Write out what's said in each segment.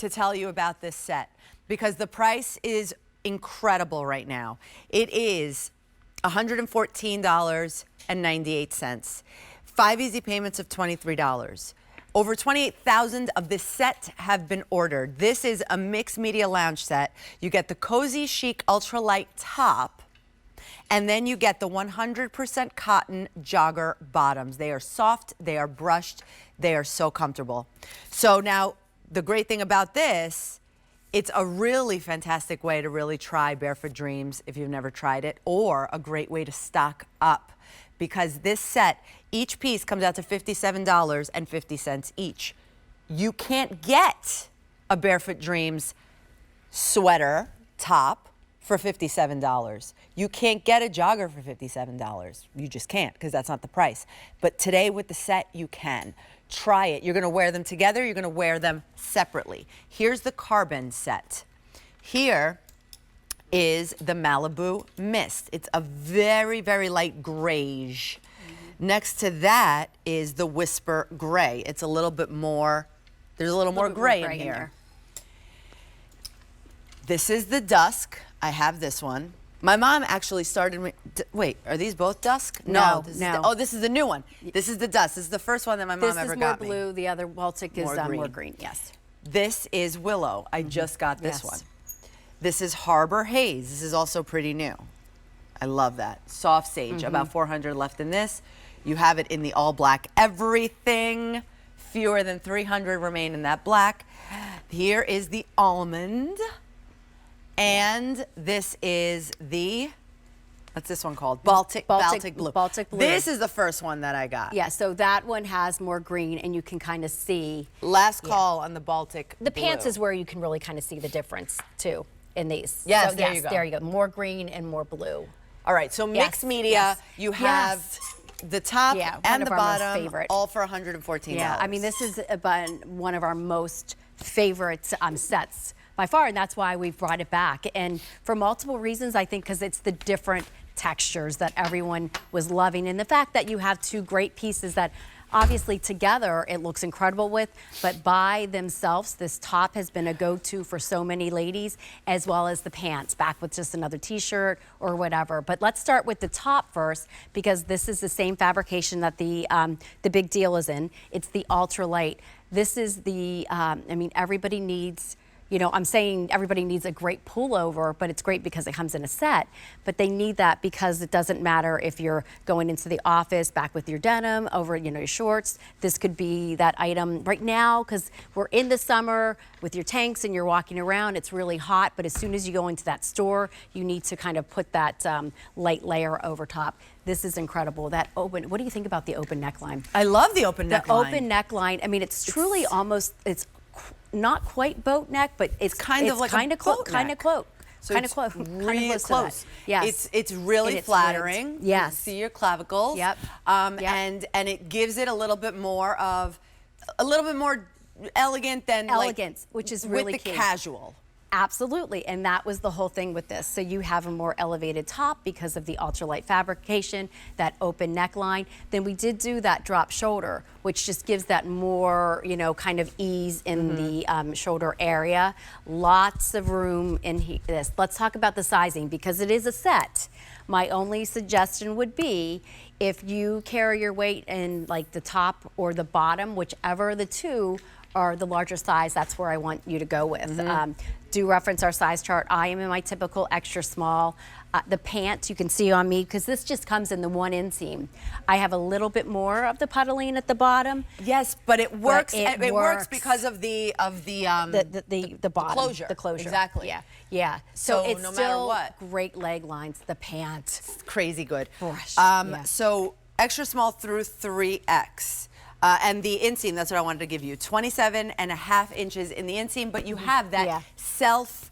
to tell you about this set because the price is incredible right now. It is $114.98. 5 easy payments of $23. Over 28,000 of this set have been ordered. This is a mixed media lounge set. You get the CozyChic Ultra Light top, and then you get the 100% cotton jogger bottoms. They are soft, they are brushed, they are so comfortable. So now, the great thing about this, it's a really fantastic way to really try Barefoot Dreams if you've never tried it, or a great way to stock up. Because this set, each piece comes out to $57.50 each. You can't get a Barefoot Dreams sweater top for $57. You can't get a jogger for $57. You just can't, because that's not the price. But today with the set, you can. Try it. You're gonna wear them together, you're gonna wear them separately. Here's the carbon set. Here is the Malibu Mist. It's a very, very light grayish. Next to that is the Whisper Gray. It's a little bit more, there's a little more gray in here. This is the Dusk. I have this one. My mom actually started me, wait, are these both Dusk? No, no. This is the new one. This is the Dusk. This is the first one that my mom ever got me. This is more blue, the other Baltic is more green, yes. This is Willow. I just got this one. This is Harbor Haze. This is also pretty new. I love that. Soft Sage, about 400 left in this. You have it in the all black everything. Fewer than 300 remain in that black. Here is the Almond. And this is the, what's this one called? Baltic Blue. Baltic Blue. This is the first one that I got. Yeah, so that one has more green, and you can kind of see. Last call on the Baltic The Blue. pants is where you can really kind of see the difference, too, in these. Yes, so, there you go. There you go. More green and more blue. All right, so mixed media, you have the top and the bottom, all for $114. Yeah, I mean, this is one of our most favorite sets by far, and that's why we've brought it back. And for multiple reasons, I think, because it's the different textures that everyone was loving, and the fact that you have two great pieces that obviously together it looks incredible with, but by themselves, this top has been a go-to for so many ladies, as well as the pants, back with just another t-shirt or whatever. But let's start with the top first, because this is the same fabrication that the big deal is in. It's the Ultra Light. This is the, I mean, everybody needs, you know, I'm saying everybody needs a great pullover, but it's great because it comes in a set. But they need that because it doesn't matter if you're going into the office, back with your denim, over, you know, your shorts. This could be that item right now, because we're in the summer with your tanks and you're walking around, it's really hot, but as soon as you go into that store, you need to kind of put that light layer over top. This is incredible. That open, what do you think about the open neckline? I love the open neckline. The open neckline, I mean, it's truly almost, it's not quite boat neck, but it's kind of like kind of close. So kind of close. Really close. Yes. It's really flattering. Yes. You can see your clavicles. Yep. And it gives it a little bit more elegant than elegance, which is really with the key. Casual. Absolutely, and that was the whole thing with this. So you have a more elevated top because of the ultralight fabrication, that open neckline. Then we did do that drop shoulder, which just gives that more, you know, kind of ease in the shoulder area. Lots of room in this. Let's talk about the sizing because it is a set. My only suggestion would be if you carry your weight in like the top or the bottom, whichever the two are the larger size, that's where I want you to go with. Do reference our size chart. I am in my typical extra small. The pants you can see on me, because this just comes in the one inseam. I have a little bit more of the puddling at the bottom. Yes, but it works. It works because of the bottom. The closure. Exactly. Yeah. Yeah. So it's no still matter what. Great leg lines. The pant. It's crazy good. Fresh. So extra small through 3X. And the inseam, that's what I wanted to give you. 27.5 inches in the inseam, but you have that self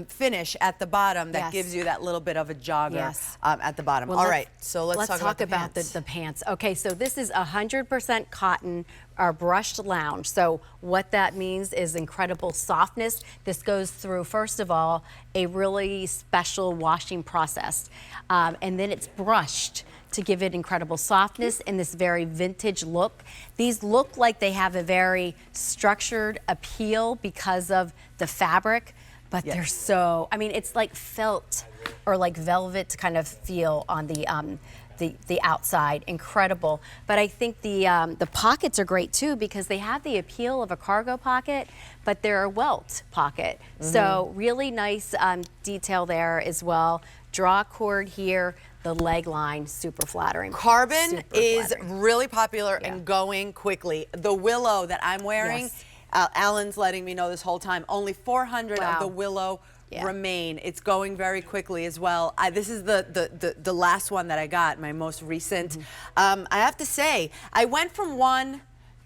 finish at the bottom that gives you that little bit of a jogger at the bottom. Well, all right, so let's talk about the pants. Okay, so this is 100% cotton, our brushed lounge. So what that means is incredible softness. This goes through, first of all, a really special washing process, and then it's brushed to give it incredible softness and this very vintage look. These look like they have a very structured appeal because of the fabric, but they're so, I mean, it's like felt or like velvet kind of feel on the outside. Incredible. But I think the pockets are great too, because they have the appeal of a cargo pocket, but they're a welt pocket. So really nice detail there as well. Draw cord here. The leg line, super flattering. Carbon is really popular and going quickly. The willow that I'm wearing, Alan's letting me know this whole time, only 400 of the willow remain. It's going very quickly as well. This is the last one that I got, my most recent. I have to say, I went from 1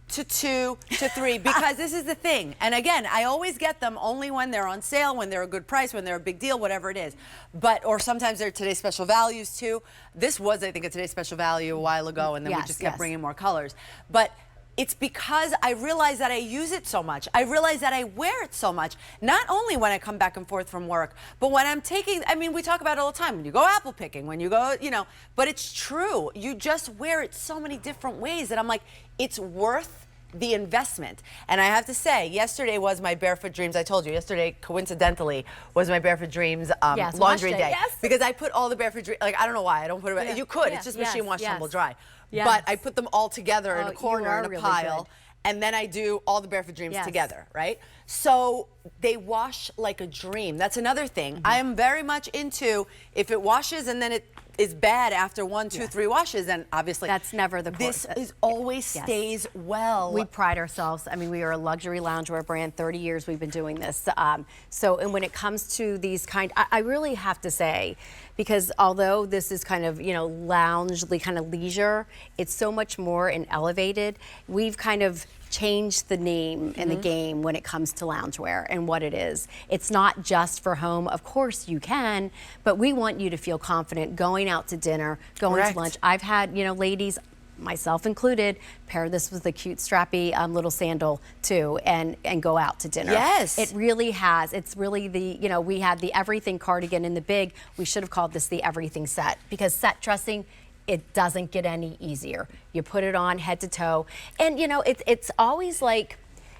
to 2 to 3 because this is the thing. And again, I always get them only when they're on sale, when they're a good price, when they're a big deal, whatever it is. But, or sometimes they're today's special values too. This was, I think, a today's special value a while ago, and then we just kept bringing more colors. But it's because I realize that I use it so much. I realize that I wear it so much, not only when I come back and forth from work, but when I'm taking, I mean, we talk about it all the time, when you go apple picking, when you go, you know, but it's true. You just wear it so many different ways that I'm like, it's worth the investment. And I have to say, yesterday was my Barefoot Dreams. I told you, yesterday, coincidentally, was my Barefoot Dreams laundry day. Because I put all the Barefoot Dreams, like, I don't know why, I don't put it, you could, it's just machine wash, tumble dry. But I put them all together in a corner in a pile, and then I do all the Barefoot Dreams together, right? So they wash like a dream. That's another thing. I am very much into, if it washes and then it is bad after 1, 2, 3 washes, and obviously that's never the course. This is always stays well. We pride ourselves. I mean, we are a luxury loungewear brand. 30 years we've been doing this. So, and when it comes to these I really have to say, because although this is kind of, you know, loungely kind of leisure, it's so much more and elevated. We've kind of changed the name and the game when it comes to loungewear and what it is. It's not just for home. Of course you can, but we want you to feel confident going out to dinner, going to lunch. I've had, you know, ladies, myself included, pair this with a cute strappy little sandal too, and go out to dinner. Yes. It really has. It's really the, you know, we had the everything cardigan in the big. We should have called this the everything set, because set dressing, it doesn't get any easier. You put it on head to toe. And you know, it's always like,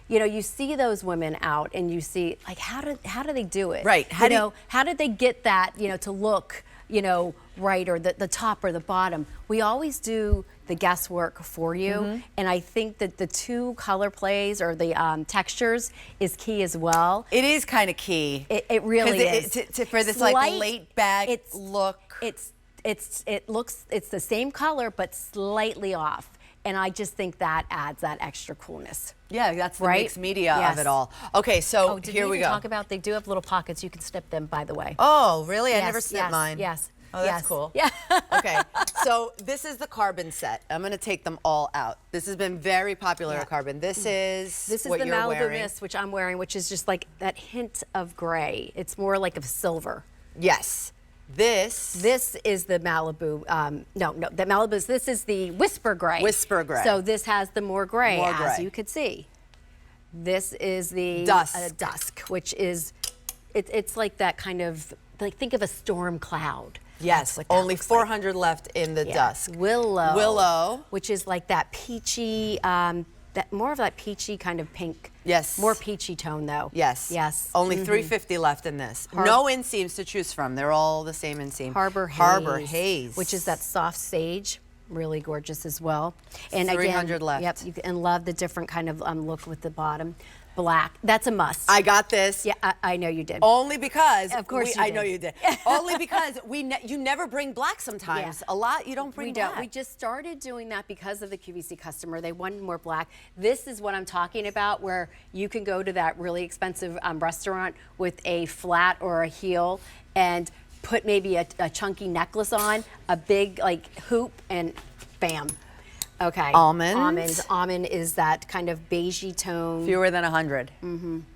you know, you see those women out and you see, like, how do they do it? Right. How did they get that, you know, to look, you know, right, or the top or the bottom? We always do the guesswork for you. And I think that the 2 color plays or the textures is key as well. It is kind of key. It really is. For this like laid back look. It's the same color but slightly off, and I just think that adds that extra coolness. Yeah, that's the mixed media of it all. Okay, so here we go. Talk about, they do have little pockets. You can snip them, by the way. Oh, really? I never snipped mine. Yes. Oh, that's cool. Yeah. Okay, so this is the Carbon set. I'm going to take them all out. This has been very popular at Carbon. This is what the Malibu Mist, which I'm wearing, which is just like that hint of gray. It's more like a silver. Yes. This is the Malibu, this is the Whisper Gray. Whisper Gray. So this has the more gray, as you could see. This is the Dusk, which is, it's like that kind of, like, think of a storm cloud. Yes, only 400 left in the Dusk. Willow. Which is like that peachy, more of that peachy kind of pink. Yes. More peachy tone though. Yes. Yes. Only 350 left in this. No inseams to choose from. They're all the same inseam. Harbor Haze. Which is that soft sage. Really gorgeous as well. And 300 left. Yep. And love the different kind of look with the bottom. Black. That's a must. I got this. Yeah, I know you did. Only because. Of course I know you did. Only because you never bring black sometimes. A lot you don't bring black. We just started doing that because of the QVC customer. They wanted more black. This is what I'm talking about, where you can go to that really expensive restaurant with a flat or a heel and put maybe a chunky necklace on, a big like hoop, and bam. Okay. Almond. Almond is that kind of beigey tone. Fewer than 100. And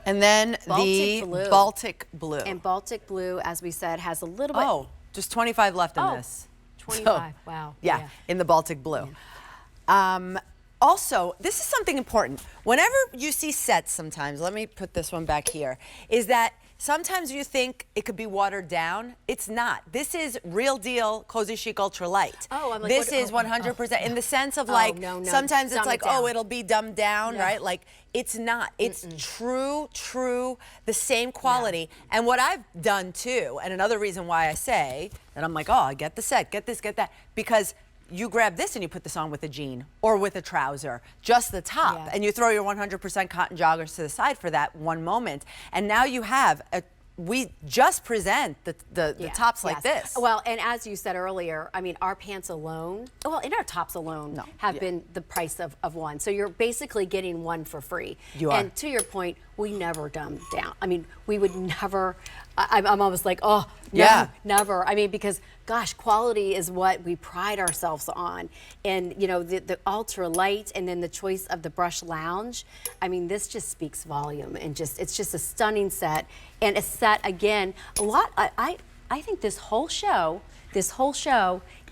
then Baltic Blue. And Baltic Blue, as we said, has a little bit. Oh, just 25 left in this. 25. Wow. Yeah, in the Baltic Blue. Also, this is something important. Whenever you see sets sometimes, let me put this one back here, is that sometimes you think it could be watered down. It's not. This is real deal CozyChic Ultra Light. Oh, I'm like, this what- is 100% in the sense of no. sometimes it's Dumb like, it down. oh, it'll be dumbed down, No. right? Like, it's not. It's true, the same quality. And what I've done too, and another reason why I say that I'm like, oh, I get the set, get this, get that, because you grab this and you put this on with a jean or with a trouser, just the top, Yeah. and you throw your 100% cotton joggers to the side for that one moment. And now you have we just present the tops like this. Well, and as you said earlier, I mean, our pants alone, well, and our tops alone have been the price of one. So you're basically getting one for free. You are. And to your point, we never dumb down. I mean, we would never, I'm almost like, oh, no, Yeah. never. I mean, because gosh, quality is what we pride ourselves on. And you know, the ultra light and then the choice of the brush lounge, I mean, this just speaks volume, and it's just a stunning set. And a set, again, I think this whole show,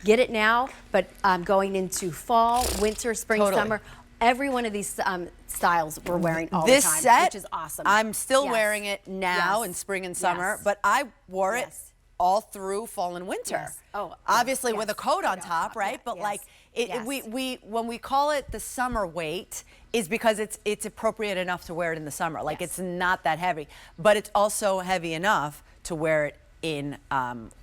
get it now, but going into fall, winter, spring, Totally. summer, every one of these styles we're wearing all This the time, set, which is awesome. I'm still Yes. wearing it now Yes. in spring and summer, Yes. but I wore it Yes. all through fall and winter. Yes. Oh, obviously yes. with a coat on Coat on top, top, right? yeah. But Yes. like Yes. we when we call it the summer weight is because it's appropriate enough to wear it in the summer. Like Yes. it's not that heavy, but it's also heavy enough to wear it in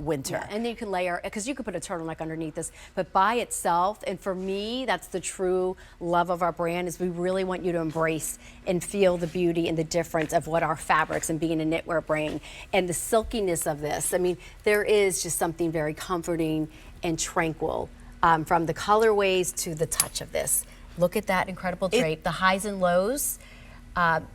winter. Yeah, and then you can layer, because you could put a turtleneck underneath this, but by itself, and for me, that's the true love of our brand, is we really want you to embrace and feel the beauty and the difference of what our fabrics and being a knitwear bring, and the silkiness of this. I mean, there is just something very comforting and tranquil from the colorways to the touch of this. Look at that incredible drape, the highs and lows.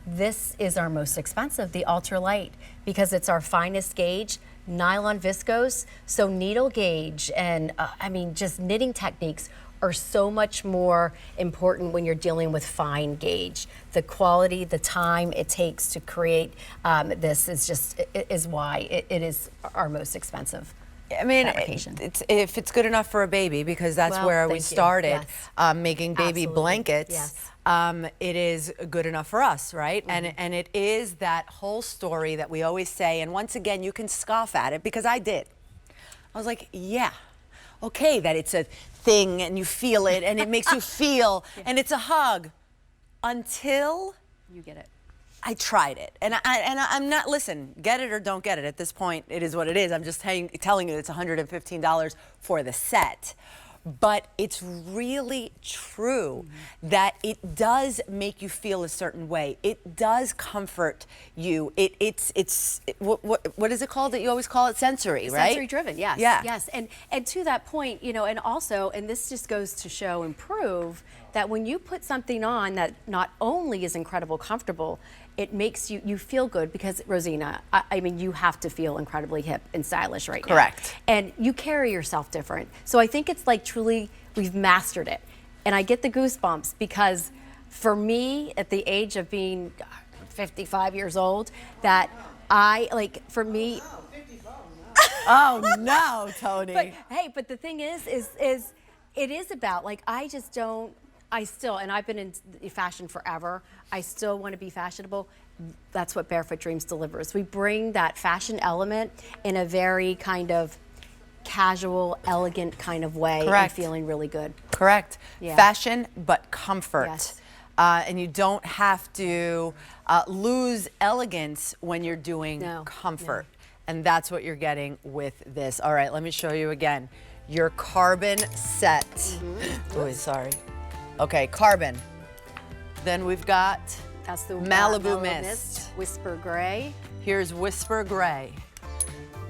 This is our most expensive, the Ultra Light, because it's our finest gauge, nylon viscose, so needle gauge, and I mean, just knitting techniques are so much more important when you're dealing with fine gauge. The quality, the time it takes to create this is why it is our most expensive. I mean, fabrication. if it's good enough for a baby, because that's Well, where we thank you. started Yes. making baby Absolutely. blankets. Yes. It is good enough for us, right? And it is that whole story that we always say. And once again, you can scoff at it, because I did. I was like, yeah, okay, that it's a thing and you feel it and it makes you feel and it's a hug, until You get it. I tried it, and I'm not, listen, get it or don't get it. At this point, it is what it is. I'm just telling you it's $115 for the set. But it's really true that it does make you feel a certain way. It does comfort you. What is it called that you always call it? Sensory, right? Sensory driven, yes. Yeah. Yes. And to that point, you know, and also, and this just goes to show and prove that when you put something on that not only is incredible comfortable, it makes you feel good, because Rosina, I mean, you have to feel incredibly hip and stylish right now. Correct. And you carry yourself different. So I think it's like truly we've mastered it. And I get the goosebumps, because for me, at the age of being 55 years old, that for me, Oh no, Tony. but hey, but the thing is it is about, like, and I've been in fashion forever. I still want to be fashionable. That's what Barefoot Dreams delivers. We bring that fashion element in a very kind of casual, elegant kind of way. Correct. And feeling really good. Correct. Yeah. Fashion, but comfort. Yes. And you don't have to lose elegance when you're doing comfort. And that's what you're getting with this. All right, let me show you again. Your carbon set. Oh, sorry. Okay, carbon. Then we've got That's the Malibu Mist. Whisper Gray. Here's Whisper Gray.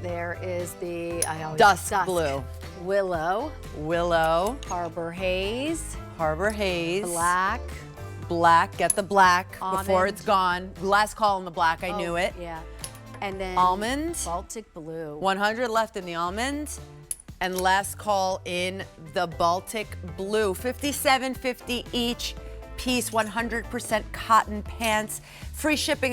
There is the Dusk Blue. Willow. Willow. Harbor Haze. Harbor Haze. Black. Black. Get the black before Almond. it's gone. Last call in the black. I knew it. Yeah. And then Almond. Baltic Blue. 100 left in the almond. And last call in the Baltic Blue. $57.50 each piece, 100% cotton pants. Free shipping and